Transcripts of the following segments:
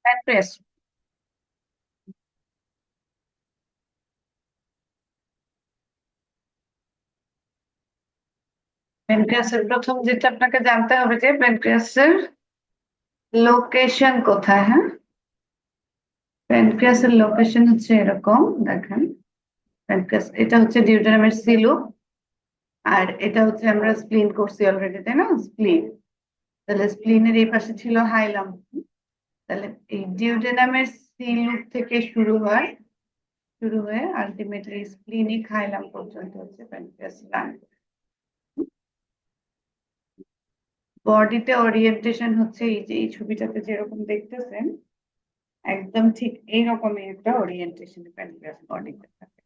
Pancreas. প্যানক্রিয়াসের প্রথম যেটা আপনাকে জানতে হবে যে প্যানক্রিয়াসের লোকেশন কোথায়। হ্যাঁ, প্যানক্রিয়াসের লোকেশন হচ্ছে এরকম, দেখেন। প্যানক্রিয়াস এটা হচ্ছে ডিউটেনামের সিলু, আর এটা হচ্ছে আমরা স্প্লিন করছি অলরেডি, তাই না? স্প্লিন, তাহলে স্প্লিনের এই পাশে ছিল হাইলাম। তাহলে এই ডিউটেনামের সিলু থেকে শুরু হয়ে আলটিমেটলি স্প্লিনিক হাইলাম পর্যন্ত হচ্ছে প্যানক্রিয়াস লাইন। বডিতে ওরিয়েন্টেশন হচ্ছে এই যে এই ছবিটাতে যেরকম দেখতেছেন, একদম ঠিক এইরকমই একটা ওরিয়েন্টেশন প্যানক্রিয়াস বডিতে থাকে।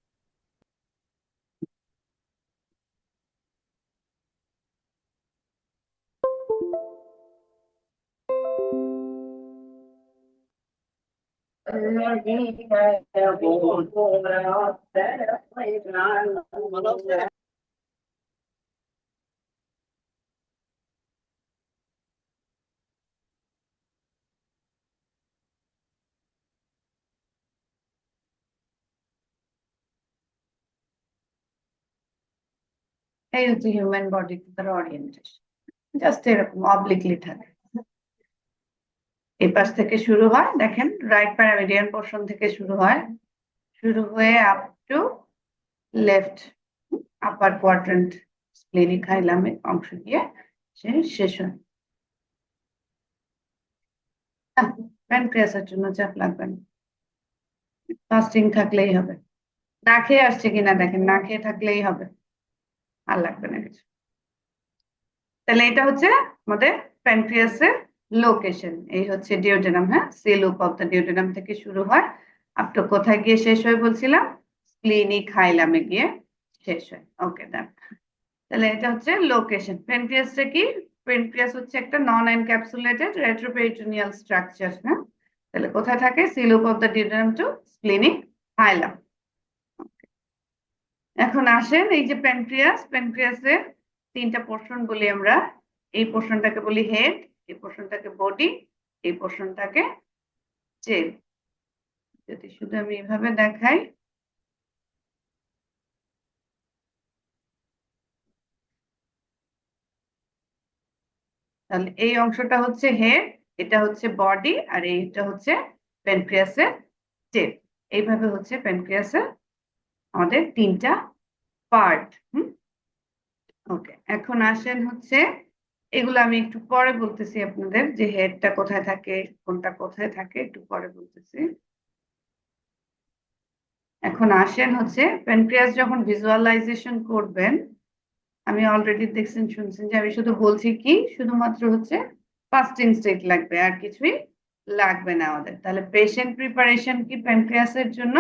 এই হচ্ছে হিউম্যান বডিতে তার ওরিয়েন্টেশন, জাস্ট এরকম অবলিকলি থাকে। এই পাশ থেকে শুরু হয়, দেখেন রাইট প্যারামিডিয়ান পোর্শন থেকে শুরু হয়ে up to left upper quadrant splenic হাইলামের অংশ গিয়ে সে শেষ হয়। প্যানক্রিয়াসের জন্য চাপ লাগবে না, ফাস্টিং থাকলেই হবে। না খেয়ে আসছে কিনা দেখেন, না খেয়ে থাকলেই হবে, আর লাগবে না কিছু। তাহলে এটা হচ্ছে আমাদের প্যানক্রিয়াসের লোকেশন। এই হচ্ছে ডিওডেনাম, হ্যাঁ, সেলুপ অফ দ্য ডিওডেনাম থেকে শুরু হয় আপ টু কোথায় গিয়ে শেষ হয় বলছিলাম, স্প্লিনিক হাইলামে গিয়ে শেষ হয়। ওকে, দেন। তাহলে এটা হচ্ছে লোকেশন। প্যানক্রিয়াসটা কি? প্যানক্রিয়াস হচ্ছে একটা নন এনক্যাপসুলেটেড রেট্রোপেরিটোনিয়াল স্ট্রাকচার। হ্যাঁ, তাহলে কোথায় থাকে? C loop of the duodenum to splenic hilum. এখন আসেন এই যে প্যানক্রিয়াসের তিনটা পোর্শন বলি আমরা। এই পোর্শনটাকে বলি হেড, এই পোর্শনটাকে বডি, এই পোর্শনটাকে টেল। যদি শুধু আমি এভাবে দেখাই, তাহলে এই অংশটা হচ্ছে হেড, এটা হচ্ছে বডি, আর এইটা হচ্ছে প্যানক্রিয়াসের টেল। এইভাবে হচ্ছে প্যানক্রিয়াসের আমাদের তিনটা পার্ট। ওকে, এখন আসেন হচ্ছে এগুলো আমি একটু পরে বলতেছি আপনাদের, যে হেডটা কোথায় থাকে, কোনটা কোথায় থাকে, একটু পরে বলতেছি। এখন আসেন হচ্ছে প্যানক্রিয়াস যখন ভিজুয়ালাইজেশন করবেন, আমি অলরেডি দেখছেন শুনছেন যে আমি শুধু বলছি কি, শুধুমাত্র হচ্ছে ফাস্টিং স্টেট লাগবে, আর কিছুই লাগবে না আমাদের। তাহলে পেশেন্ট প্রিপারেশন কি প্যানক্রিয়াসের জন্য?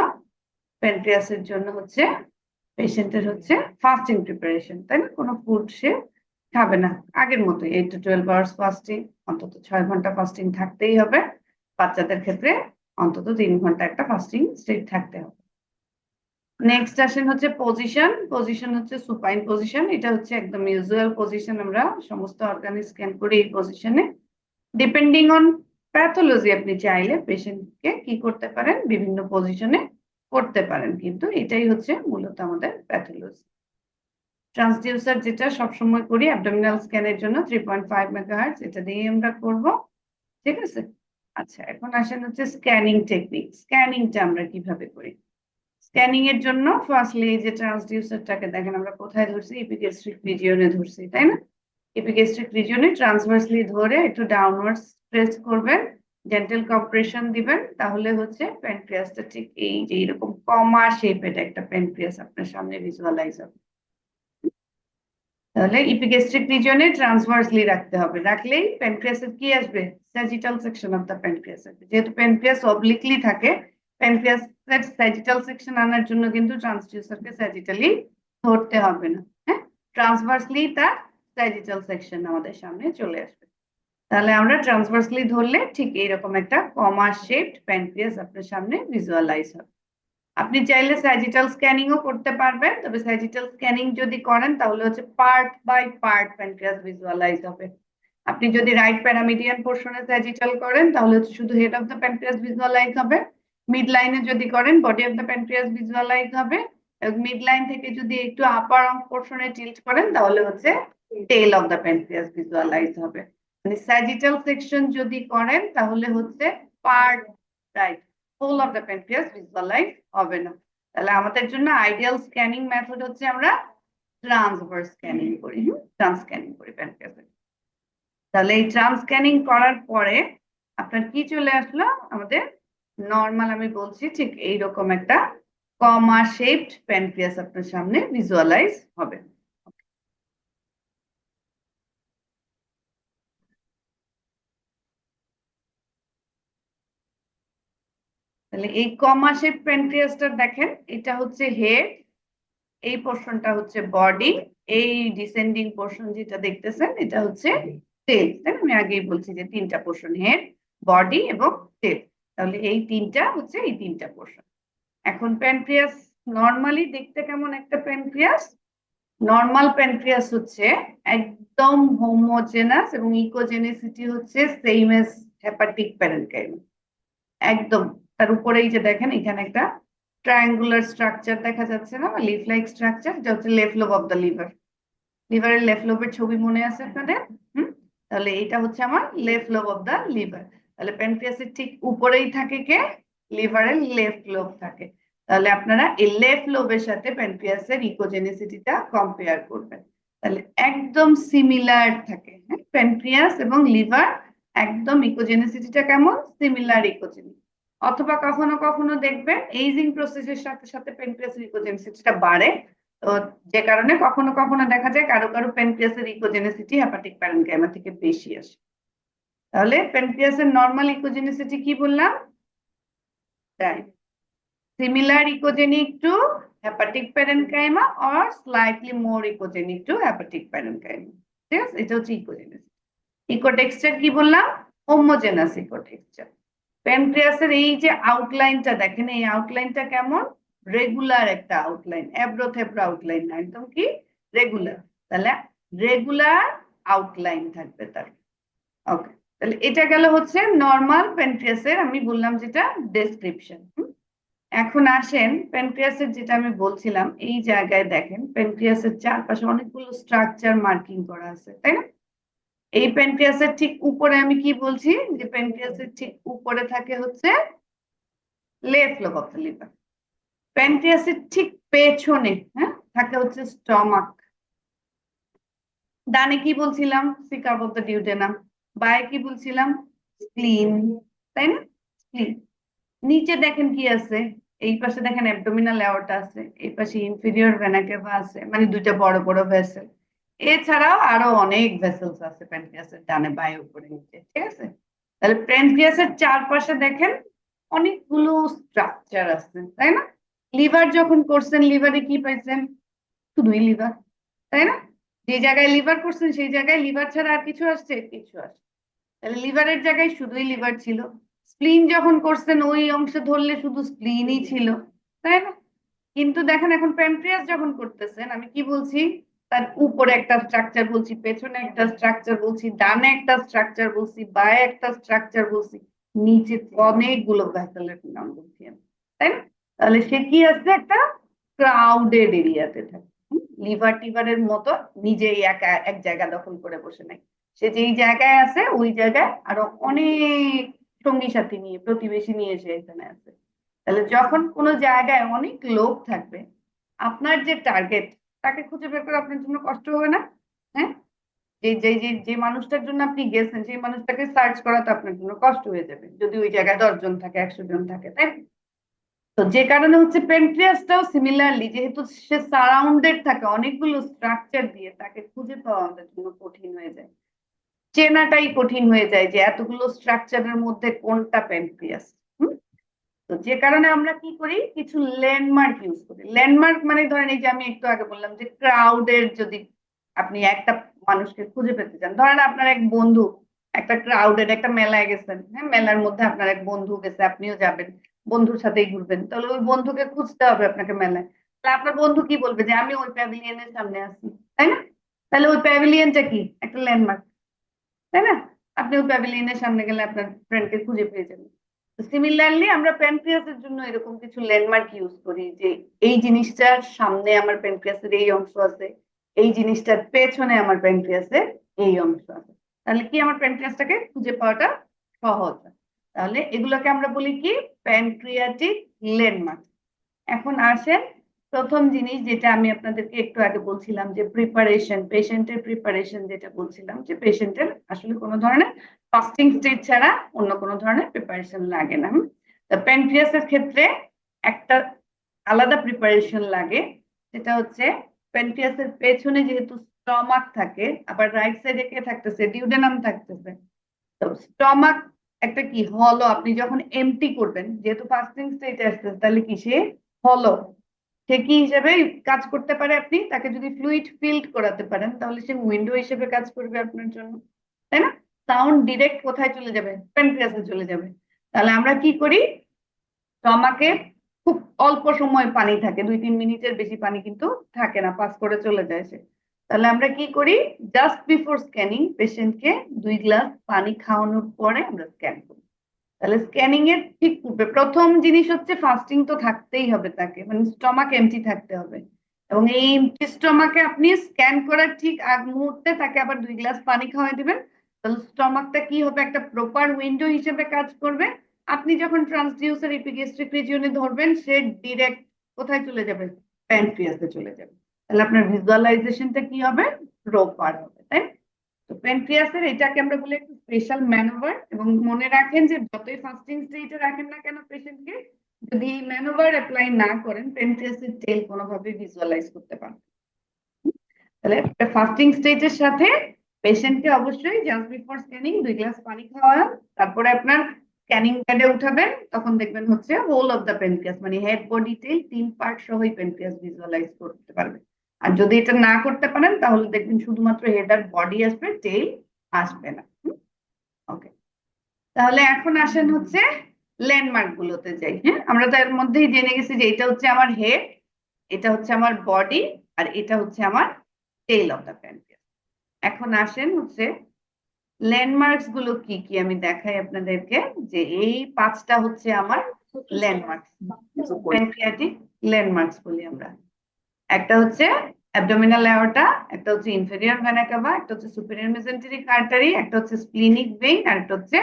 প্যানক্রিয়াসের জন্য হচ্ছে পেশেন্টের হচ্ছে ফাস্টিং প্রিপারেশন, তাই না? কোনো ফুড সে খাবে না, আগের মতো 8 to 12 আওয়ার্স ফাস্টিং, অন্তত 6 ঘন্টা ফাস্টিং থাকতেই হবে। বাচ্চাদের ক্ষেত্রে অন্তত 3 ঘন্টা একটা ফাস্টিং স্টেট থাকতে হবে। নেক্সট আসেন হচ্ছে পজিশন। পজিশন হচ্ছে সুপাইন পজিশন, এটা হচ্ছে একদম ইউজুয়াল পজিশন, আমরা সমস্ত অর্গানে স্ক্যান করি এই পজিশনে। ডিপেন্ডিং অন প্যাথোলজি আপনি চাইলে পেশেন্টকে কি করতে পারেন, বিভিন্ন পজিশনে করতে পারেন, কিন্তু এটাই হচ্ছে মূলত আমাদের প্যাথোলজি। ট্রান্সডিউসার যেটা সবসময় করি অ্যাবডোমিনাল স্ক্যানের জন্য 3.5 মেগাহার্টজ, এটা দিয়ে আমরা করব, ঠিক আছে? আচ্ছা, এখন আসেন হচ্ছে স্ক্যানিং টেকনিক। স্ক্যানিংটা আমরা কিভাবে করি? স্ক্যানিং এর জন্য ফার্স্টলি এই যে ট্রান্সডিউসারটাকে দেখেন আমরা কোথায় ধরছি, এপিগ্যাস্ট্রিক রিজিয়নে ধরছি, তাই না? এপিগ্যাস্ট্রিক রিজিয়নে ট্রান্সভার্সলি ধরে একটু ডাউনওয়ার্ডস প্রেস করবেন, জেন্টাল কম্প্রেশন দিবেন, তাহলে হচ্ছে প্যানক্রিয়াসটা ঠিক এই যে এরকম কমা শেপের একটা প্যানক্রিয়াস আপনার সামনে ভিজুয়ালাইজ হবে। তাহলে ইপিগ্যাস্ট্রিক রিজিয়নে ট্রান্সভার্সলি রাখতে হবে, রাখলেই প্যানক্রিয়াসের কি আসবে? Sagittal section of the pancreas আসবে। যেহেতু প্যানক্রিয়াস অবলিকলি থাকে, প্যানক্রিয়াসের স্যাজিটাল সেকশন আনার জন্য কিন্তু ট্রান্সডিউসারকে স্যাজিটালি ধরতে হবে না। হ্যাঁ, ট্রান্সভার্সলি তার স্যাজিটাল সেকশন আমাদের সামনে চলে আসবে। তাহলে আমরা ট্রান্সভার্সলি ধরলে ঠিক এইরকম একটা কমা শেপড প্যানক্রিয়াস আপনার সামনে ভিজুয়ালাইজ হবে। আপনি চাইলে স্যাজিটাল স্ক্যানিং ও করতে পারবেন, তবে স্যাজিটাল স্ক্যানিং যদি করেন তাহলে হচ্ছে part by part pancreas visualise হবে। আপনি যদি রাইট প্যারামিডিয়ান পোর্শনে স্যাজিটাল করেন তাহলে হচ্ছে শুধু head of the pancreas visualise হবে। মিড লাইনে যদি করেন body of the pancreas visualise হবে। মিড লাইন থেকে যদি একটু আপার পোর্শনে টিল্ট করেন তাহলে হচ্ছে tail of the pancreas visualise হবে। মানে স্যাজিটাল সেকশন যদি করেন তাহলে হচ্ছে part right whole of the pancreas visualise হবে না। তাহলে আমাদের জন্য আইডিয়াল স্ক্যানিং মেথড হচ্ছে আমরা ট্রান্সভার্স স্ক্যানিং করি, ট্রান্স স্ক্যানিং করি প্যানক্রিয়াসের। তাহলে এই ট্রান্স স্ক্যানিং করার পরে আপনার কি চলে আসলো, আমাদের নর্মাল আমি বলছি ঠিক এইরকম একটা কমা শেপড প্যানক্রিয়াস আপনার সামনে ভিজুয়ালাইজ হবে। তাহলে এই কমা শেপ প্যানক্রিয়াসটা দেখেন, এটা হচ্ছে হেড, এই পোর্শনটা হচ্ছে বডি, এই ডিসেন্ডিং পোর্শন যেটা দেখতেছেন এটা হচ্ছে টেল। তাই আমি আগেই বলছি যে তিনটা পোর্শন, হেড, বডি এবং টেল। তাহলে এই তিনটা হচ্ছে এই তিনটা পোর্শন। এখন প্যানক্রিয়াস নর্মালি দেখতে কেমন একটা প্যানক্রিয়াস? নর্মাল প্যানক্রিয়াস হচ্ছে একদম হোমোজেনাস এবং ইকোজেনিসিটি হচ্ছে সেম এজ হেপাটিক প্যারেনকাইমা। একদম তার উপরে এই যে দেখেন এখানে একটা ট্রায়াঙ্গুলার স্ট্রাকচার দেখা যাচ্ছে না, বা লিফ লাইক স্ট্রাকচার, যেটা হচ্ছে left lobe of the liver. লিভারের লেফট লোবের ছবি মনে আছে আপনাদের? তাহলে এটা হচ্ছে আমার left lobe of the liver. তাহলে প্যানক্রিয়াসের ঠিক উপরেই থাকে কে? লিভারের লেফট লোব থাকে। তাহলে আপনারা এই লেফট লোবের সাথে প্যানক্রিয়াসের ইকোজেনিসিটিটা কম্পেয়ার করবেন। তাহলে একদম সিমিলার থাকে, হ্যাঁ, প্যানক্রিয়াস এবং লিভার একদম ইকোজেনিসিটিটা কেমন? Similar echogenic. অথবা কখনো কখনো দেখবেন এইজিং প্রসেসের সাথে সাথে প্যানক্রিয়াসের ইকোজেনিসিটিটা বাড়ে। তো যে কারণে কখনো কখনো দেখা যায় কারো কারো প্যানক্রিয়াসের ইকোজেনিসিটি হেপাটিক প্যারেনকাইমা থেকে বেশি আসে। তাহলে প্যানক্রিয়াসের নরমাল ইকোজেনিসিটি কি বললাম? তাই similar ecogenic to hepatic parenchyma or slightly more ecogenic to hepatic parenchyma। ঠিক আছে, এটা হচ্ছে ইকোজেনিসিটি। ইকোটেক্সচার কি বললাম? হোমোজেনাস ইকোটেক্সচার। প্যানক্রিয়াসের এই যে আউটলাইনটা দেখেন, এই আউটলাইনটা কেমন? রেগুলার একটা আউটলাইন, এবড়ো থেবড়ো আউটলাইন না, একদম কি রেগুলার। তাহলে রেগুলার আউটলাইন থাকবে তার। ওকে, তাহলে এটা গেল হচ্ছে নর্মাল প্যানক্রিয়াসের আমি বললাম যেটা ডেসক্রিপশন। এখন আসেন প্যানক্রিয়াসের, যেটা আমি বলছিলাম এই জায়গায় দেখেন প্যানক্রিয়াসের চারপাশে অনেকগুলো স্ট্রাকচার মার্কিং করা আছে, তাই না? এই প্যানক্রিয়াসের ঠিক উপরে আমি কি বলছি, যে প্যানক্রিয়াসের ঠিক উপরে থাকে হচ্ছে left lobe of the liver. প্যানক্রিয়াসের ঠিক পেছনে, হ্যাঁ, থাকে হচ্ছে স্টমাক। ডানে কি বলছিলাম? C curve of the duodenum. বায়ে কি বলছিলাম? স্প্লিন, তাই না? স্প্লিন। নিচে দেখেন কি আছে? এই পাশে দেখেন অ্যাবডোমিনাল অ্যাওর্টা আছে, এই পাশে ইনফেরিয়র ভেনা কেভা আছে, মানে দুইটা বড় বড় ভেসেল। এছাড়াও আরো অনেক ভেসেলস আছে প্যানক্রিয়াসের ডানে বায়ে উপরে নিচে, ঠিক আছে? তাহলে প্যানক্রিয়াসের চারপাশে দেখেন অনেকগুলো স্ট্রাকচার আছে, তাই না? লিভার যখন করছেন লিভারে কি পাইছেন? শুধুই লিভার, তাই না? যে জায়গায় লিভার করছেন সেই জায়গায় লিভার ছাড়া আর কিছু আসছে? কিছু আসছে। তাহলে লিভারের জায়গায় শুধুই লিভার ছিল। স্প্লিন যখন করছেন ওই অংশে ধরলে শুধু স্প্লিনই ছিল, তাই না? কিন্তু দেখেন এখন প্যানক্রিয়াস যখন করতেছেন আমি কি বলছি? তার উপরে একটা স্ট্রাকচার বলছি, পেছনে একটা স্ট্রাকচার বলছি, ডানে একটা স্ট্রাকচার বলছি, বায়ে একটা স্ট্রাকচার বলছি, নিচে অনেকগুলো ভেসেলের নাম বলছি আমি, তাই না? তাহলে সে কি আছে? একটা ক্রাউডেড এরিয়াতে থাকে। লিভার টিভারের মতো নিজেই একা এক জায়গা দখল করে বসে নাই। সে যেই জায়গায় আছে ওই জায়গায় আরো অনেক সঙ্গী সাথী নিয়ে, প্রতিবেশী নিয়ে সে এখানে আছে। তাহলে যখন কোনো জায়গায় অনেক লোক থাকবে, আপনার যে টার্গেট তাকে খুঁজে বের করা আপনার জন্য কষ্ট হবে না? হ্যাঁ, যে যে যে যে মানুষটার জন্য আপনি গেছেন সেই মানুষটাকে সার্চ করা তো আপনার জন্য কষ্ট হয়ে যাবে যদি ওই জায়গায় 10 জন থাকে, 100 জন থাকে, তাই না? তো যে কারণে হচ্ছে প্যানক্রিয়াসটাও সিমিলারলি, যেহেতু সে সারাউন্ডেড থাকে অনেকগুলো স্ট্রাকচার দিয়ে, তাকে খুঁজে পাওয়া আমাদের জন্য কঠিন হয়ে যায়, চেনাটাই কঠিন হয়ে যায় যে এতগুলো স্ট্রাকচারের মধ্যে কোনটা প্যানক্রিয়াস। তো যে কারণে আমরা কি করি, কিছু ল্যান্ডমার্ক ইউজ করি। ল্যান্ডমার্ক মানে ধরেন এই যে আমি একটু আগে বললাম যে ক্রাউডের, যদি আপনি একটা মানুষকে খুঁজে পেতে চান, ধরেন আপনার এক বন্ধু একটা ক্রাউডেড একটা মেলায় গেছেন, হ্যাঁ, মেলার মধ্যে আপনার এক বন্ধু গেছে, আপনিও যাবেন, বন্ধুর সাথেই ঘুরবেন, তাহলে ওই বন্ধুকে খুঁজতে হবে আপনাকে মেলায়। তাহলে আপনার বন্ধু কি বলবে যে আমি ওই প্যাভিলিয়নের সামনে আছি, তাই না? তাহলে ওই প্যাভিলিয়নটা কি একটা ল্যান্ডমার্ক, তাই না? আপনি ওই প্যাভিলিয়নের সামনে গেলে আপনার ফ্রেন্ডকে খুঁজে পেয়ে যাবেন। সিমিলারলি আমরা প্যানক্রিয়াসের জন্য এরকম কিছু ল্যান্ডমার্ক ইউজ করি, যে এই জিনিসটার সামনে আমার প্যানক্রিয়াসের এই অংশ আছে, এই জিনিসটার পেছনে আমার প্যানক্রিয়াসের এই অংশ আছে। তাহলে কি আমার প্যানক্রিয়াসটাকে খুঁজে পাওয়াটা সহজ হয়। তাহলে এগুলোকে আমরা বলি কি, প্যানক্রিয়াটিক ল্যান্ডমার্ক। এখন আসেন প্রথম জিনিস যেটা আমি আপনাদেরকে একটু আগে বলছিলাম, যে প্রিপারেশন, পেশেন্টের প্রিপারেশন, যেটা বলছিলাম যে পেশেন্টের আসলে কোনো ধরনের ফাস্টিং স্টেজ ছাড়া অন্য কোনো ধরনের প্রিপারেশন লাগে না। প্যানক্রিয়াসের ক্ষেত্রে একটা আলাদা প্রিপারেশন লাগে, সেটা হচ্ছে প্যানক্রিয়াসের পেছনে যেহেতু স্টমাক থাকে, আবার রাইট সাইডে কে থাকতেছে, ডিউডেনাম থাকতেছে। তো স্টমাক একটা কি হলো, আপনি যখন এমটি করবেন, যেহেতু ফাস্টিং স্টেজে আসতেছে, তাহলে কি সে হলো, সে কি হিসেবে কাজ করতে পারে, আপনি তাকে যদি ফ্লুইড ফিল্ড করাতে পারেন তাহলে সে উইন্ডো হিসেবে কাজ করবে আপনার জন্য, তাই না? সাউন্ড ডিরেক্ট কোথায় চলে যাবে, প্যানক্রিয়াসে চলে যাবে। তাহলে আমরা কি করি, স্টমাকে খুব অল্প সময় পানি থাকে, 2-3 মিনিটের বেশি পানি কিন্তু থাকে না, পাস করে চলে যায় সে। তাহলে আমরা কি করি, জাস্ট বিফোর স্ক্যানিং পেশেন্টকে 2 গ্লাস পানি খাওয়ানোর পরে আমরা স্ক্যান করি। তাহলে স্ক্যানিং এর ঠিক পূর্বে প্রথম জিনিস হচ্ছে ফাস্টিং তো থাকতেই হবে তাকে, মানে স্টমাক এমটি থাকতে হবে, এবং এই এমটি স্টমাকে আপনি স্ক্যান করার ঠিক আগ মুহূর্তে তাকে আবার 2 গ্লাস পানি খাওয়াই দিবেন। তাহলে স্টমাকটা কি হবে, একটা প্রপার উইন্ডো হিসেবে কাজ করবে। আপনি যখন ট্রান্সডিউসার ইপিগ্যাস্ট্রিক রিজিয়নে ধরবেন, সে ডিরেক্ট কোথায় চলে যাবে, প্যানক্রিয়াসে চলে যাবে। তাহলে আপনার ভিজুয়ালাইজেশনটা কি হবে, প্রপার হবে, তাই? তো প্যানক্রিয়াসের এটাকে আমরা বলি একটা স্পেশাল ম্যানোভার। এবং মনে রাখেন যে যতই ফাস্টিং স্টেজে রাখেন না কেন পেশেন্টকে, যদি এই ম্যানোভার অ্যাপ্লাই না করেন, প্যানক্রিয়াসের টেল কোনোভাবে ভিজুয়ালাইজ করতে পারেন। তাহলে ফাস্টিং স্টেজের সাথে পেশেন্টকে অবশ্যই জাস্ট বিফোর স্ক্যানিং 2 গ্লাস পানি খাওয়ান, তারপরে আপনার স্ক্যানিং প্যাডে উঠাবেন, তখন দেখবেন হচ্ছে হোল অফ দ্য প্যানক্রিয়াস, মানে হেড বডি টেল 3 পার্ট সহই প্যানক্রিয়াস ভিজুয়ালাইজ করতে পারবে। আর যদি এটা না করতে পারেন তাহলে দেখবেন শুধুমাত্র হেড আর বডি আসবে, টেল আসবে না। ওকে, তাহলে এখন আসেন হচ্ছে ল্যান্ডমার্ক গুলোতে যাই। হ্যাঁ, আমরা তার মধ্যেই জেনে গেছি যে এটা হচ্ছে আমার হেড, এটা হচ্ছে আমার বডি, আর এটা হচ্ছে আমার টেল অফ দ্য প্যানক্রিয়াস। এখন আসেন হচ্ছে ল্যান্ডমার্কস গুলো কি কি আমি দেখাই আপনাদেরকে, যে এই 5টা হচ্ছে আমার ল্যান্ডমার্কস, প্যানক্রিয়াটিক ল্যান্ডমার্কস বলি আমরা। একটা হচ্ছে অ্যাবডোমিনাল অ্যাওর্টা, একটা হচ্ছে ইনফেরিয়র ভেনা কাভা, একটা হচ্ছে সুপিরিয়র মেসেন্টেরিক আর্টারি, একটা হচ্ছে স্প্লিনিক ভেইন, আর একটা হচ্ছে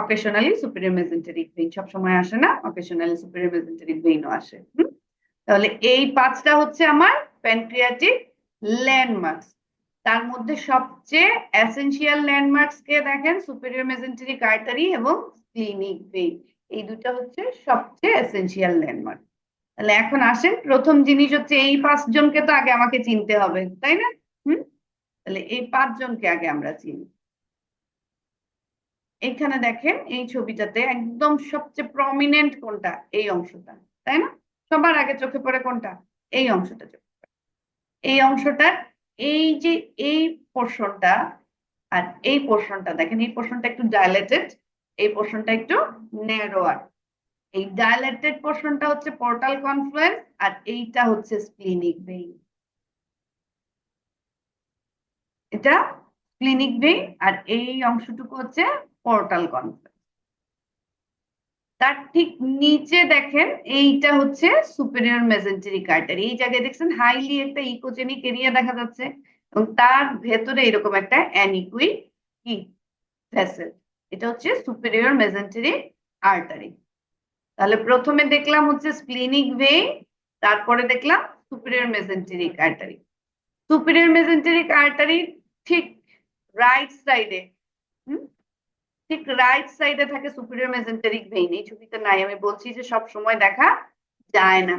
অকেশনালি সুপিরিয়র মেসেন্টেরিক ভেইন। সব সময় আসে না, অকেশনালি সুপিরিয়র মেসেন্টেরিক ভেইনও আসে। তাহলে এই 5টা হচ্ছে আমার প্যানক্রিয়াটিক ল্যান্ডমার্কস। তার মধ্যে সবচেয়ে এসেনশিয়াল ল্যান্ডমার্কস কে দেখেন, সুপিরিয়র মেসেন্টেরিক আর্টারি এবং স্প্লিনিক ভেইন। এই দুটো হচ্ছে সবচেয়ে এসেনশিয়াল ল্যান্ডমার্ক। তাহলে এখন আসেন, প্রথম জিনিস হচ্ছে এই 5জনকে তো আগে আমাকে চিনতে হবে, তাই না? তাহলে এই 5জনকে আগে আমরা চিনি। এইখানে দেখেন এই ছবিটাতে একদম সবচেয়ে প্রমিনেন্ট কোনটা, এই অংশটা, তাই না? সবার আগে চোখে পড়ে কোনটা, এই অংশটা চোখে পড়ে। এই অংশটার এই যে এই পোর্শনটা আর এই পোর্শনটা দেখেন, এই পোর্শনটা একটু ডাইলেটেড, এই পোর্শনটা একটু ন্যারোয়ার। এই ডাইলেটেড পোর্শনটা হচ্ছে পোর্টাল কনফ্লুয়েন্স, আর এইটা হচ্ছে স্প্লিনিক ভেইন। এটা স্প্লিনিক ভেইন, আর এই অংশটুকু হচ্ছে পোর্টাল কনফ্লুয়েন্স। তার ঠিক নিচে দেখেন এইটা হচ্ছে সুপিরিয়র মেসেন্টেরিক আর্টারি। এই জায়গায় দেখছেন হাইলি একটা ইকোজেনিক এরিয়া দেখা যাচ্ছে, এবং তার ভেতরে এরকম একটা অ্যানিকুইক কি ভেসেল, এটা হচ্ছে সুপিরিয়র মেসেন্টেরিক আর্টারি। তাহলে প্রথমে দেখলাম হচ্ছে স্প্লিনিক ভেইন, তারপরে দেখলাম superior mesenteric artery. Superior mesenteric artery ঠিক রাইট সাইডে, ঠিক রাইট সাইডে থাকে সুপিরিয়র মেসেন্টেরিক ভেইন। এই ছবিতে নাই, আমি বলছি যে সব সময় দেখা যায় না।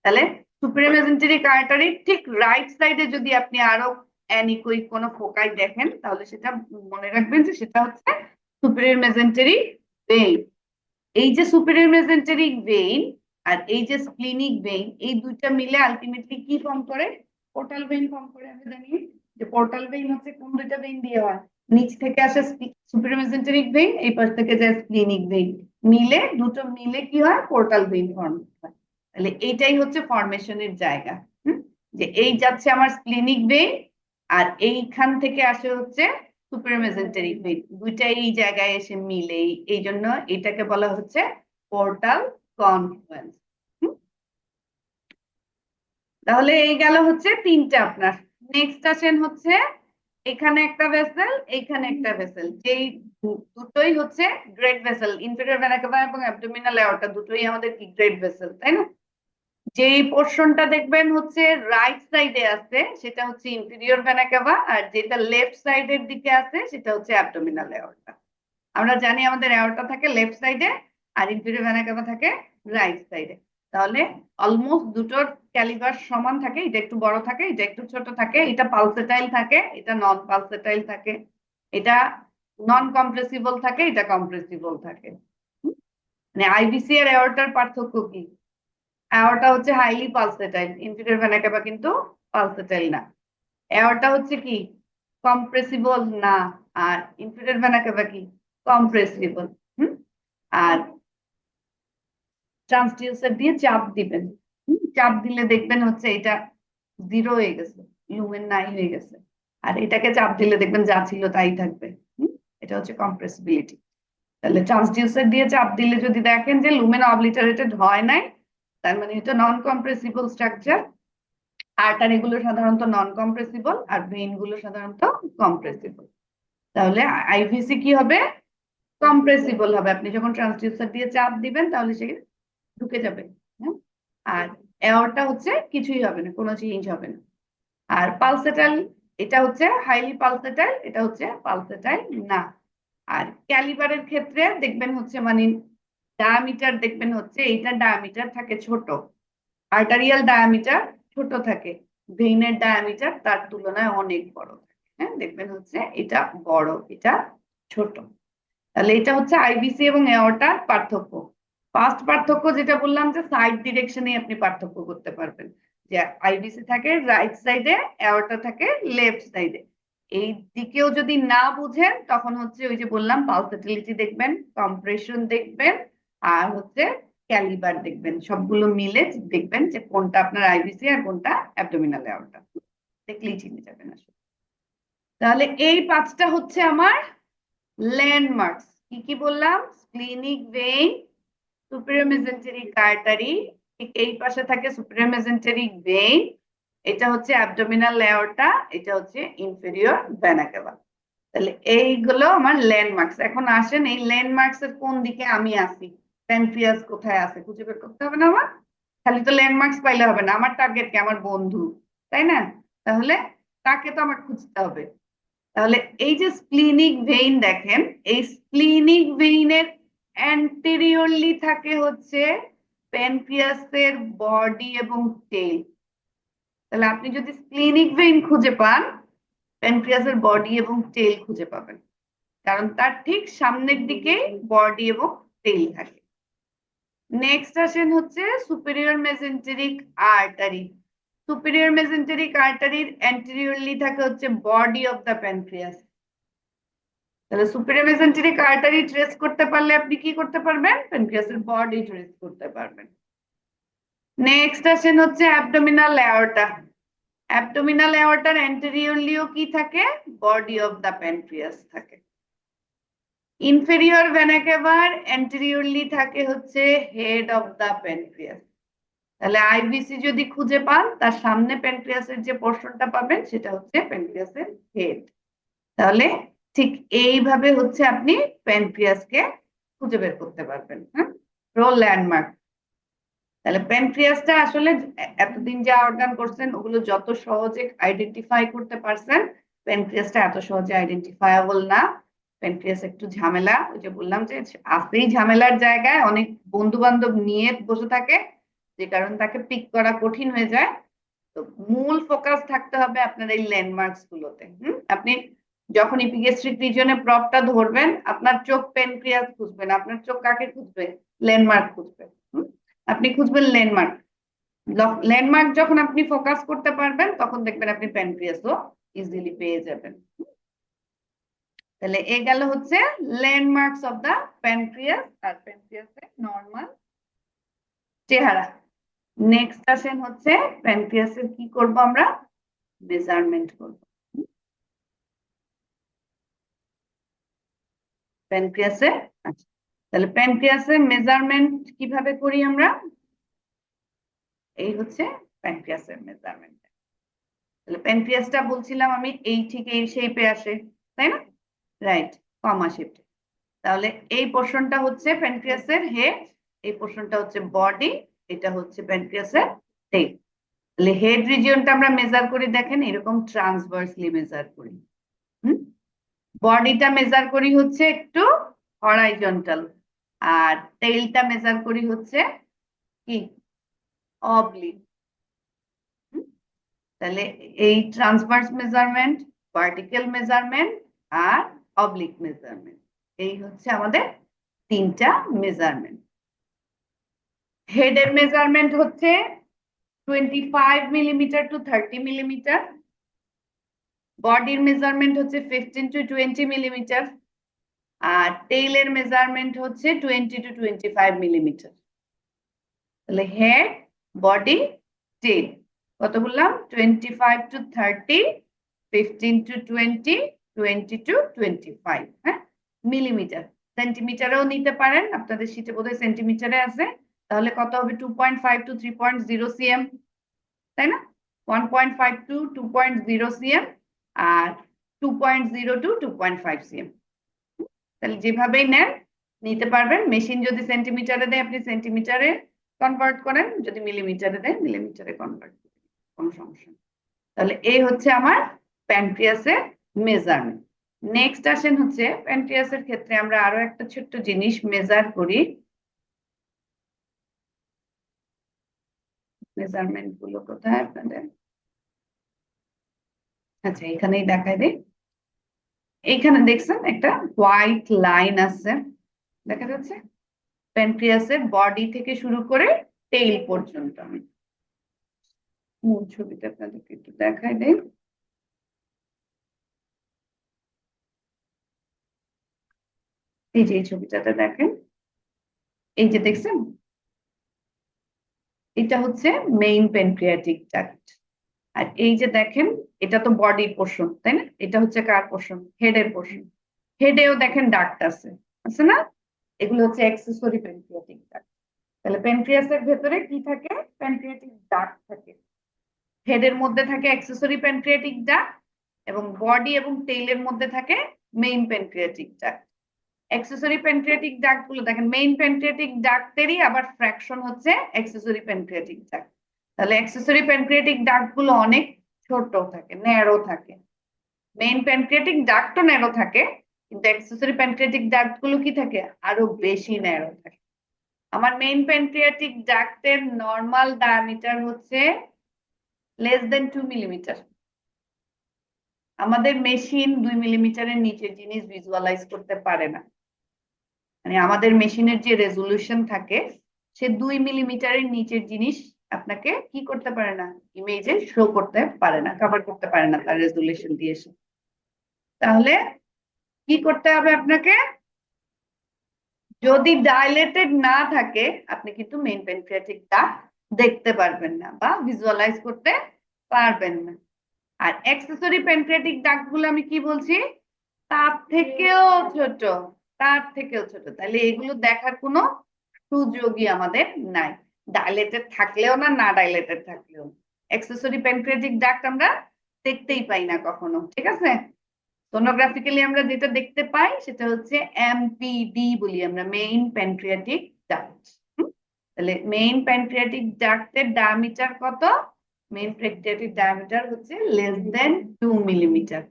তাহলে সুপিরিয়র মেসেন্টেরিক আর্টারি ঠিক রাইট সাইডে যদি আপনি আরো অ্যানিকোইক কোনো ফোকাই দেখেন, তাহলে সেটা মনে রাখবেন যে সেটা হচ্ছে সুপিরিয়র মেসেন্টেরিক ভেইন। এই যে সুপিরিয়র মেসেন্টেরিক ভেইন আর এই যে স্প্লিনিক ভেইন, এই দুইটা মিলে আলটিমেটলি কি ফর্ম করে, পোর্টাল ভেইন ফর্ম করে। আমি জানি যে পোর্টাল ভেইন হচ্ছে কোন দুইটা ভেইন দিয়ে হয়, নিচ থেকে আসে সুপিরিয়র মেসেন্টেরিক ভেইন, এই পাশ থেকে যায় স্প্লিনিক ভেইন, মিলে দুটো মিলে কি হয় পোর্টাল ভেইন ফর্ম হয়। তাহলে এইটাই হচ্ছে ফরমেশনের জায়গা। যে এই যাচ্ছে আমার স্প্লিনিক ভেইন, আর এইখান থেকে আসে হচ্ছে সুপিরিয়র মেসেন্টেরিক ভেইন, দুইটাই এই জায়গায় এসে মিলে, এই জন্য এটাকে বলা হচ্ছে পোর্টাল কনফ্লুয়েন্স। তাহলে এই গেল হচ্ছে তিনটা আপনার। নেক্সট আসেন হচ্ছে এখানে একটা ভেসেল, এইখানে একটা ভেসেল, যেই দুটোই হচ্ছে great vessel, inferior vena CAVA এবং অ্যাবডোমিনাল এওরটা দুটোই আমাদের কি গ্রেট ভেসেল, তাই না? যেই পোর্শনটা দেখবেন হচ্ছে রাইট সাইডে আছে সেটা হচ্ছে ইনফেরিয়র ভেনা কাভা, আর যেটা লেফট সাইডের দিকে আছে সেটা হচ্ছে অ্যাবডোমিনাল এওরটা। আমরা জানি আমাদের এওরটা থাকে লেফট সাইডে আর ইনফেরিয়র ভেনা কাভা থাকে রাইট সাইডে। তাহলে অলমোস্ট দুটোর ক্যালিবার সমান থাকে, এটা একটু বড় থাকে এটা একটু ছোট থাকে, এটা পালসেটাইল থাকে এটা নন পালসেটাইল থাকে, এটা নন কম্প্রেসিবল থাকে এটা কম্প্রেসিবল থাকে। মানে আইবিসি আর এওরটার পার্থক্য কি? এওরটা হচ্ছে হাইলি পালসেটাইল, ইনফেরিয়র ভেনা কাভা কিন্তু পালসেটাইল না। এওরটা হচ্ছে কি কম্প্রেসিবল না, আর ইনফেরিয়র ভেনা কাভা কি কম্প্রেসিবল। আর ট্রান্সডিউসার দিয়ে চাপ দিবেন, চাপ দিলে দেখবেন হচ্ছে এটা 0 হয়ে গেছে, লুমেন নাই হয়ে গেছে। আর এটাকে চাপ দিলে দেখবেন যা ছিল তাই থাকবে। এটা হচ্ছে কম্প্রেসিবিলিটি। তাহলে ট্রান্সডিউসার দিয়ে চাপ দিলে যদি দেখেন যে লুমেন অবলিটারেটেড হয় নাই, তার মানে এটা নন কম্প্রেসিবল স্ট্রাকচার। আর্টারি গুলো সাধারণত নন কম্প্রেসিবল আর ভেইন গুলো সাধারণত কম্প্রেসিবল। তাহলে আইভিসি কি হবে? কম্প্রেসিবল হবে। আপনি যখন ট্রান্সডিউসার দিয়ে চাপ দিবেন তাহলে সে ঢুকে যাবে। হ্যাঁ, আর এওরটা হচ্ছে কিছুই হবে না, কোনো চেঞ্জ হবে না। আর পালসেটাইল, এটা হচ্ছে হাইলি পালসেটাইল, এটা হচ্ছে পালসেটাইল না। আর ক্যালিবারের ক্ষেত্রে দেখবেন হচ্ছে মানে ডায়ামিটার দেখবেন হচ্ছে এইটা ডায়ামিটার থাকে ছোট, আর্টারিয়াল ডায়ামিটার ছোট থাকে, ভেইনের ডায়ামিটার তার তুলনায় অনেক বড় থাকে। হ্যাঁ, দেখবেন হচ্ছে এটা বড় এটা ছোট। তাহলে এটা হচ্ছে আইবিসি এবং এওরটার পার্থক্য। ফার্স্ট পার্থক্য যেটা বললাম যে সাইড ডিরেকশনে আপনি পার্থক্য করতে পারবেন, যে আইবিসি থাকে রাইট সাইডে, এওরটা থাকে লেফট সাইডে। এই দিকেও যদি না বুঝেন তখন হচ্ছে ওই যে বললাম পালসেটিলিটি দেখবেন, কম্প্রেশন দেখবেন, আর হচ্ছে ক্যালিবার দেখবেন, সবগুলো মিলে দেখবেন যে কোনটা আপনার আইবিসি আর কোনটা অ্যাবডোমিনাল এওরটা, দেখলেই চিনে যাবেন আসলে। তাহলে এই পাঁচটা হচ্ছে আমার ল্যান্ডমার্কস। কি কি বললাম? Splenic vein, superior mesenteric artery, ঠিক এই পাশে থাকে সুপিরিয়র মেসেন্টেরিক ভেইন, এটা হচ্ছে অ্যাবডোমিনাল এওরটা, এটা হচ্ছে ইনফেরিয়র ভেনা কাভা। তাহলে এইগুলো আমার ল্যান্ডমার্কস। এখন আসেন এই ল্যান্ডমার্কস এর কোন দিকে আমি আছি, প্যানক্রিয়াস কোথায় আছে খুঁজে বের করতে হবে না আমার? খালি তো ল্যান্ডমার্কস পাইলে হবে না, আমার টার্গেট কি? আমার বন্ধু, তাই না? তাহলে তাকে তো আমার খুঁজতে হবে। তাহলে এই যে স্প্লিনিক ভেইন দেখেন, এই স্প্লিনিক ভেইনের অ্যান্টেরিয়রলি থাকে হচ্ছে প্যানক্রিয়াসের বডি এবং টেল। তাহলে আপনি যদি স্প্লিনিক ভেইন খুঁজে পান, প্যানক্রিয়াসের বডি এবং টেল খুঁজে পাবেন, কারণ তার ঠিক সামনের দিকে বডি এবং টেল থাকে। নেক্সট আসেন হচ্ছে superior mesenteric artery. Superior mesenteric আর্টারির অ্যান্টেরিয়রলি থাকে হচ্ছে বডি অফ দ্য প্যানক্রিয়াস। তাহলে সুপিরিয়র মেসেন্টেরিক আর্টারি ট্রেস করতে পারলে আপনি কি করতে পারবেন? প্যানক্রিয়াসের বডি ট্রেস করতে পারবেন। নেক্সট আসেন হচ্ছে অ্যাবডোমিনাল এওরটা। অ্যাবডোমিনাল এওরটার অ্যান্টেরিয়রলিও কি থাকে? বডি অফ দ্য প্যানক্রিয়াস থাকে। ইনফেরিয়র ভেনা কাভার অ্যান্টেরিয়রলি থাকে হচ্ছে হেড অফ দ্য প্যানক্রিয়াস। তাহলে আইবিসি যদি খুঁজে পান তার সামনে প্যানক্রিয়াসের যে পোর্শনটা পাবেন সেটা হচ্ছে প্যানক্রিয়াসের হেড। তাহলে ঠিক এইভাবে হচ্ছে আপনি প্যানক্রিয়াসকে খুঁজে বের করতে পারবেন। হ্যাঁ, রোল ল্যান্ডমার্ক। তাহলে প্যানক্রিয়াসটা আসলে এতদিন যা অর্গান করছেন ওগুলো যত সহজে আইডেন্টিফাই করতে পারছেন, প্যানক্রিয়াসটা এত সহজে আইডেন্টিফায়াবল না। প্যানক্রিয়াস একটু ঝামেলা, ওই যে বললাম যে আসেই ঝামেলার জায়গায়, অনেক বন্ধু বান্ধব নিয়ে বসে থাকে যে কারণে তাকে পিক করা কঠিন হয়ে যায়। তো মূল ফোকাস থাকতে হবে আপনার এই ল্যান্ডমার্কস গুলোতে। আপনি যখন ইপিগ্যাস্ট্রিক রিজনে প্রপটা ধরবেন, আপনার চোখ প্যানক্রিয়াস খুঁজবেন, আপনার চোখ কাকে খুঁজবে? ল্যান্ডমার্ক খুঁজবে। আপনি খুঁজবেন ল্যান্ডমার্ক। ল্যান্ডমার্ক যখন আপনি ফোকাস করতে পারবেন তখন দেখবেন আপনি প্যানক্রিয়াসও ইজিলি পেয়ে যাবেন। তাহলে এ গেল হচ্ছে ল্যান্ডমার্কস অফ দা প্যানক্রিয়াস আর প্যানক্রিয়াসের নর্মাল চেহারা। নেক্সট আসেন হচ্ছে প্যানক্রিয়াসের কি করব আমরা, মেজারমেন্ট করব। প্যানক্রিয়াসে, আচ্ছা, তাহলে প্যানক্রিয়াসের মেজারমেন্ট কিভাবে করি আমরা, এই হচ্ছে প্যানক্রিয়াসের মেজারমেন্ট। তাহলে প্যানক্রিয়াসটা বলছিলাম আমি এই ঠিক এই শেপে আসে, তাই না, রাইট, কমা শেপ। তাহলে এই পোর্শনটা হচ্ছে প্যানক্রিয়াসের হেড, এই পোর্শনটা হচ্ছে বডি, এটা হচ্ছে প্যানক্রিয়াসের টেল। তাহলে হেড রিজিয়নটা আমরা মেজার করি, দেখেন এরকম ট্রান্সভার্সলি মেজার করি। বডিটা মেজার করি হচ্ছে একটু হরাইজন্টাল, আর টেইলটা মেজার করি হচ্ছে কি অবলিক। তাহলে এই ট্রান্সভার্স মেজারমেন্ট, ভার্টিক্যাল মেজারমেন্ট আর অবলিক মেজারমেন্ট, এই হচ্ছে আমাদের তিনটা মেজারমেন্ট। হেডের মেজারমেন্ট হচ্ছে 25 মিলিমিটার টু 30 মিলিমিটার, বডির মেজারমেন্ট হচ্ছে 15 টু 20 মিলিমিটার, আর টেইলের মেজারমেন্ট হচ্ছে 20 টু 25 মিলিমিটার। তাহলে হেড, বডি, টেইল কত বললাম, 25 টু 30, 15 টু 20, 20 টু 25, হ্যাঁ, মিলিমিটার। সেন্টিমিটারেও নিতে পারেন, আপনাদের শীটে বোধহয় সেন্টিমিটারে আছে। তাহলে কত হবে, 2.5 টু 3.0 সিএম, তাই না, 1.5 টু 2.0 সিএম, আর 2.0 টু 2.5 সিএম। তাহলে যেভাবেই নেন নিতে পারবেন। মেশিন যদি সেন্টিমিটারে দেয় আপনি সেন্টিমিটারে কনভার্ট করেন, যদি মিলিমিটারে দেয় মিলিমিটারে কনভার্ট করেন, কোনো সমস্যা নেই। তাহলে এই হচ্ছে আমার প্যানক্রিয়াসের মেজারমেন্ট। নেক্সট আসেন হচ্ছে প্যানক্রিয়াসের ক্ষেত্রে আমরা আরো একটা ছোট্ট জিনিস মেজার করি। মেজারমেন্ট গুলো কোথায় আপনাদের, আচ্ছা এখানেই দেখাই দিই। এইখানে দেখছেন একটা হোয়াইট লাইন আছে, দেখা যাচ্ছে প্যানক্রিয়াসের বডি থেকে শুরু করে টেইল পর্যন্ত। আমি মূল ছবিটা আপনাদেরকে একটু দেখাই দেই। এই যে এই ছবিটাতে দেখেন, এই যে দেখছেন, এটা হচ্ছে মেইন প্যানক্রিয়াটিক ডাক্ট। আর এই যে দেখেন, এটা তো বডির পোর্শন, তাই না, এটা হচ্ছে কার পোর্শন, হেডের পোর্শন। হেডেও দেখেন ডাক্ট আছে, আছে না, এগুলো হচ্ছে অ্যাক্সেসরি প্যানক্রিয়াটিক ডাক্ট। তাহলে প্যানক্রিয়াসের ভেতরে কি থাকে, প্যানক্রিয়াটিক ডাক্ট থাকে। হেডের মধ্যে থাকে অ্যাক্সেসরি প্যানক্রিয়াটিক ডাক্ট, এবং বডি এবং টেইলের মধ্যে থাকে main pancreatic duct. Accessory pancreatic duct গুলো দেখেন, মেইন প্যানক্রিয়াটিক ডাক্টেরই আবার ফ্র্যাকশন হচ্ছে অ্যাক্সেসরি প্যানক্রিয়াটিক ডাক্ট। তাহলে অ্যাক্সেসরি প্যানক্রিয়াটিক ডাক্ট গুলো অনেক ছোট থাকে, ন্যারো থাকে। মেইন প্যানক্রিয়াটিক ডাক্টও ন্যারো থাকে, কিন্তু অ্যাক্সেসরি প্যানক্রিয়াটিক ডাক্ট গুলো কি থাকে, আরো বেশি ন্যারো থাকে। আমার মেইন প্যানক্রিয়াটিক ডাক্টের নর্মাল ডায়ামিটার হচ্ছে লেস দেন 2 মিলিমিটার। আমাদের মেশিন 2 মিলিমিটারের নিচে জিনিস ভিজুয়ালাইজ করতে পারে না, মানে আমাদের মেশিনের যে রেজলিউশন থাকে সে 2 মিলিমিটারের নিচের জিনিস আপনাকে কি করতে পারে না, ইমেজে শো করতে পারে না, কভার করতে পারে না তার রেজলিউশন দিয়ে। তাহলে কি করতে হবে আপনাকে, যদি ডাইলেটেড না থাকে আপনি কিন্তু মেইন প্যানক্রিয়াটিকটা দেখতে পারবেন না বা ভিজুয়ালাইজ করতে পারবেন না। আর অ্যাক্সেসরি প্যানক্রিয়াটিক ডাক্ট গুলো আমি কি বলছি, তার থেকেও ছোট, তার থেকেও ছোট। তাহলে এগুলো দেখার কোনো সুযোগই আমাদের নাই, ডাইলেটেড থাকলেও না, না ডাইলেটেড থাকলেও। অ্যাক্সেসরি প্যানক্রিয়াটিক ডাক্ট আমরা দেখতেই পাই না কখনো, ঠিক আছে। সোনোগ্রাফিক্যালি আমরা যেটা দেখতে পাই সেটা হচ্ছে এমপিডি বলি আমরা, মেইন প্যানক্রিয়াটিক ডাক্ট। তাহলে মেইন প্যানক্রিয়াটিক ডাক্টের ডায়ামিটার কত, মেইন প্যানক্রিয়াটিক ডায়ামিটার হচ্ছে লেস দেন 2 মিলিমিটার।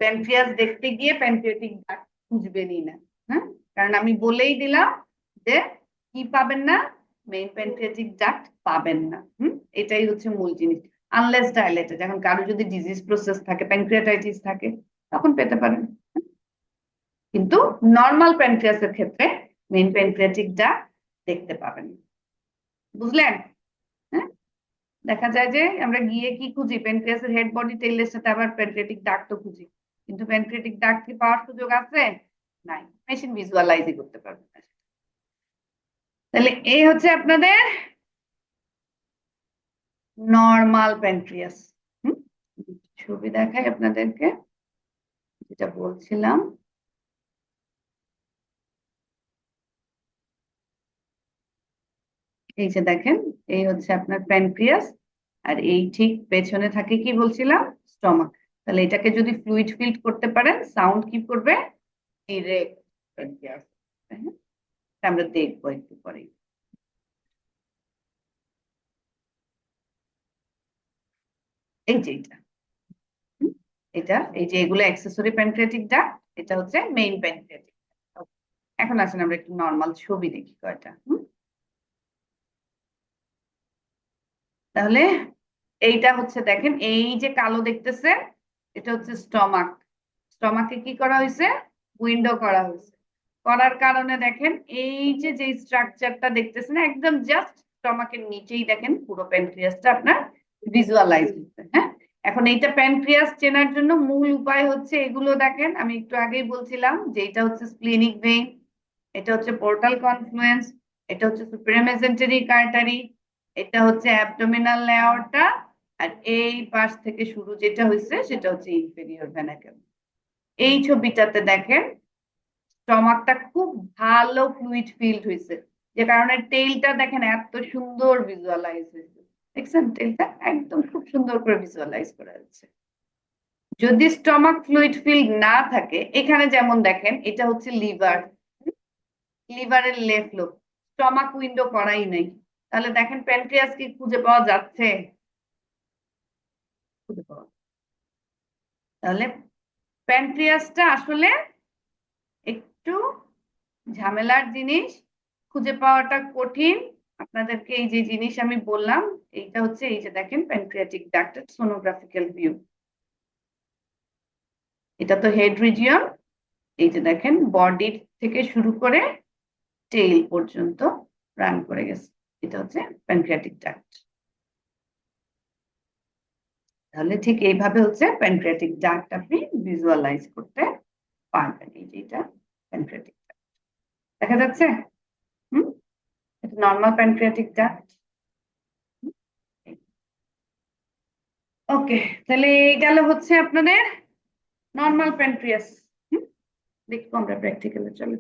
প্যানক্রিয়াস দেখতে গিয়ে প্যানক্রিয়াটিক ডাক্ট খুঁজবেনই না, হ্যাঁ, কারণ আমি বলেই দিলাম যে কি পাবেন না, মেইন প্যানক্রিয়াটিক ডাক্ট পাবেন না। এটাই হচ্ছে মূল জিনিস। আনলেস ডাইলেটেড, এখন কারো যদি ডিজিজ প্রসেস থাকে, প্যানক্রিয়াটাইটিস থাকে, তখন পেতে পারেন। কিন্তু নর্মাল প্যানক্রিয়াসের ক্ষেত্রে মেইন প্যানক্রিয়াটিক ডাক্ট দেখতে পাবেন। বুঝলেন, হ্যাঁ, দেখা যায় যে আমরা গিয়ে কি খুঁজি, প্যানক্রিয়াসের হেড, বডি, টেইলের সাথে আবার প্যানক্রিয়াটিক ডাক্টও খুঁজি। কিন্তু প্যানক্রিয়াটিক ডাক্ট কি পাওয়ার সুযোগ আছে? নাই, মেশিন ভিজুয়ালাইজই করতে পারবে না। তাহলে এই হচ্ছে আপনাদের নর্মাল প্যানক্রিয়াস। ছবি দেখাই আপনাদেরকে, যেটা বলছিলাম। এই যে দেখেন, এই হচ্ছে আপনার প্যানক্রিয়াস, আর এই ঠিক পেছনে থাকে কি বলছিলাম, স্টমাক। তাহলে এটাকে যদি ফ্লুইড ফিল্ড করতে পারেন, সাউন্ড কি করবে? Direct pancreas. আমরা দেখবো একটু পরে। এই যে এটা এই যে এগুলো অ্যাক্সেসরি প্যানক্রিয়াটিক ডাক্ট, এটা হচ্ছে মেইন প্যানক্রিয়াটিক। এখন আসেন আমরা একটু নর্মাল ছবি দেখি কয়টা। তাহলে এইটা হচ্ছে দেখেন, এই যে কালো দেখতেছেন, এটা হচ্ছে স্টমাক। স্টমাকে কি করা হয়েছে? উইন্ডো করা হয়েছে। করার কারণে দেখেন এই যে যে স্ট্রাকচারটা দেখতেছেন একদম জাস্ট স্টমাকের নিচেই দেখেন পুরো প্যানক্রিয়াসটা আপনার ভিজুয়ালাইজ হচ্ছে। হ্যাঁ, এখন এইটা প্যানক্রিয়াস চেনার জন্য মূল উপায় হচ্ছে এগুলো দেখেন, আমি একটু আগেই বলছিলাম যে এটা হচ্ছে স্প্লিনিক ভেইন, এটা হচ্ছে পোর্টাল কনফ্লুয়েন্স, এটা হচ্ছে সুপ্রামেসেন্টারি কার্টারি, এটা হচ্ছে অ্যাবডোমিনাল লেয়ারটা, আর এই পাশ থেকে শুরু যেটা হয়েছে সেটা হচ্ছে ইনফেরিয়র ভেনা ক্যাভা। এই ছবিটাতে দেখেন স্টমাকটা খুব ভালো ফ্লুইড ফিল্ড হয়েছে, যে কারণে টেইলটা দেখেন এত সুন্দর ভিজুয়ালাইজ হয়েছে। দেখছেন টেইলটা একদম খুব সুন্দর করে ভিজুয়ালাইজ করা হচ্ছে। যদি স্টমাক ফ্লুইড ফিল্ড না থাকে, এখানে যেমন দেখেন এটা হচ্ছে লিভার, লিভারের লেফট লোব, স্টমাক উইন্ডো করাই নাই। তাহলে দেখেন প্যানক্রিয়াস কি খুঁজে পাওয়া যাচ্ছে? খুঁজে পাওয়া। তাহলে প্যানক্রিয়াসটা আসলে একটু ঝামেলার জিনিস, খুঁজে পাওয়াটা কঠিন। আপনাদেরকে এই যে জিনিস আমি বললাম, এইটা হচ্ছে এই যে দেখেন প্যানক্রিয়াটিক ডাক্টের সোনোগ্রাফিক্যাল ভিউ। এটা তো হেড রিজিয়ন, এই যে দেখেন বডির থেকে শুরু করে টেইল পর্যন্ত রান করে গেছে, এটা হচ্ছে প্যানক্রিয়াটিক ডাক্ট। তাহলে ঠিক এইভাবে হচ্ছে প্যানক্রিয়াটিক ডাক্ট আপনি ভিজুয়ালাইজ করতে পারবেন। এই যে এটা প্যানক্রিয়াটিক ডাক্ট দেখা যাচ্ছে। হুম, এটা নর্মাল প্যানক্রিয়াটিক ডাক্ট। ওকে, তাহলে এই গেল হচ্ছে আপনাদের নর্মাল প্যানক্রিয়াস। দেখবো আমরা প্র্যাকটিক্যালে, চলো।